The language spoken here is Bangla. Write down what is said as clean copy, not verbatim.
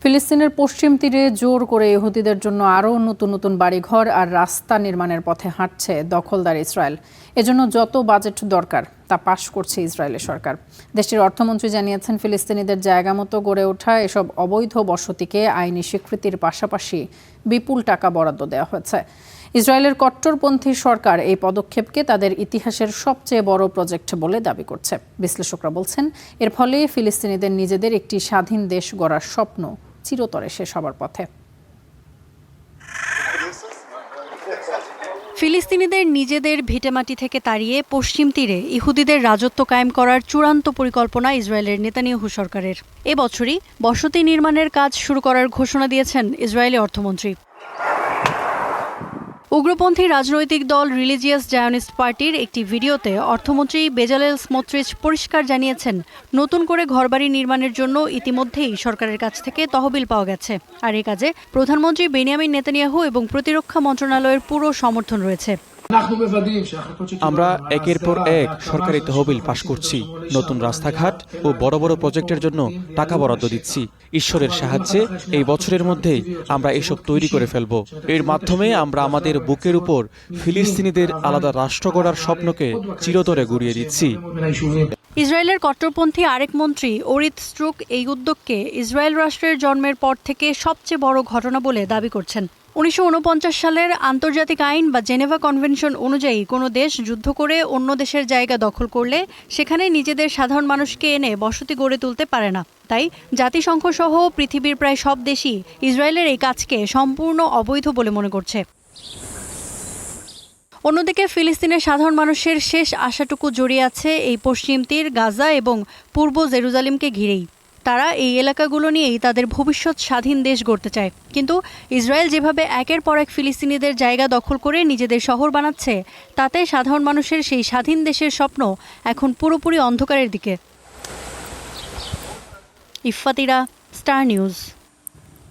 ফিলিস্তিনের পশ্চিম তীরে জোর করে ইহুদিদের জন্য আরও নতুন নতুন বাড়িঘর আর রাস্তা নির্মাণের পথে হাঁটছে দখলদার ইসরায়েল। এজন্য যত বাজেট দরকার তা পাশ করছে ইসরায়েলের সরকার। দেশটির অর্থমন্ত্রী জানিয়েছেন, ফিলিস্তিনিদের জায়গা মতো গড়ে ওঠা এসব অবৈধ বসতিকে আইনি স্বীকৃতির পাশাপাশি বিপুল টাকা বরাদ্দ দেওয়া হয়েছে। ইসরায়েলের কট্টরপন্থী সরকার এই পদক্ষেপকে তাদের ইতিহাসের সবচেয়ে বড় প্রজেক্ট বলে দাবি করছে। বিশ্লেষকরা বলছেন, এর ফলে ফিলিস্তিনিদের নিজেদের একটি স্বাধীন দেশ গড়ার স্বপ্ন চিরতরে শেষ হবার পথে। ফিলিস্তিনিদের নিজেদের ভিটেমাটি থেকে তাড়িয়ে পশ্চিম তীরে ইহুদিদের রাজত্ব কায়েম করার চূড়ান্ত পরিকল্পনা ইসরায়েলের নেতানিয়াহু সরকারের। এবছরই বসতি নির্মাণের কাজ শুরু করার ঘোষণা দিয়েছেন ইসরায়েলি অর্থমন্ত্রী। উগ্রপন্থী রাজনৈতিক দল রিলিজিয়াস জায়নিস্ট পার্টির একটি ভিডিওতে অর্থমন্ত্রী বেজালেল স্মোট্রিচ পরিষ্কার জানিয়েছেন, নতুন করে ঘরবাড়ি নির্মাণের জন্য ইতিমধ্যেই সরকারের কাছ থেকে তহবিল পাওয়া গেছে, আর এ কাজে প্রধানমন্ত্রী বেনিয়ামিন নেতানিয়াহু এবং প্রতিরক্ষা মন্ত্রণালয়ের পুরো সমর্থন রয়েছে। আমরা একের পর এক সরকারি তহবিল পাশ করছি, নতুন রাস্তাঘাট ও বড় বড় প্রজেক্টের জন্য টাকা বরাদ্দ দিচ্ছি। ঈশ্বরের সাহায্যে এই বছরের মধ্যেই আমরা এসব তৈরি করে ফেলব। এর মাধ্যমে আমরা আমাদের বুকের উপর ফিলিস্তিনিদের আলাদা রাষ্ট্র গড়ার স্বপ্নকে চিরতরে গুড়িয়ে দিচ্ছি। ইসরায়েলের কট্টরপন্থী আরেক মন্ত্রী ওরিত স্ট্রুক এই উদ্যোগকে ইসরায়েল রাষ্ট্রের জন্মের পর থেকে সবচেয়ে বড় ঘটনা বলে দাবি করছেন। 1949 সালের আন্তর্জাতিক আইন বা জেনেভা কনভেনশন অনুযায়ী কোনো দেশ যুদ্ধ করে অন্য দেশের জায়গা দখল করলে সেখানে নিজেদের সাধারণ মানুষকে এনে বসতি গড়ে তুলতে পারে না। তাই জাতিসংঘ সহ পৃথিবীর প্রায় সব দেশই ইসরায়েলের এই কাজকে সম্পূর্ণ অবৈধ বলে মনে করছে। অন্যদিকে ফিলিস্তিনের সাধারণ মানুষের শেষ আশাটুকু জড়িয়ে আছে এই পশ্চিম তীর, গাজা এবং পূর্ব জেরুজালেমকে ঘিরেই। তারা এই এলাকাগুলো নিয়েই তাদের ভবিষ্যৎ স্বাধীন দেশ গড়তে চায়। কিন্তু ইসরায়েল যেভাবে একের পর এক ফিলিস্তিনিদের জায়গা দখল করে নিজেদের শহর বানাচ্ছে, তাতে সাধারণ মানুষের সেই স্বাধীন দেশের স্বপ্ন এখন পুরোপুরি অন্ধকারের দিকে। ইফফাতিরা, স্টার নিউজ।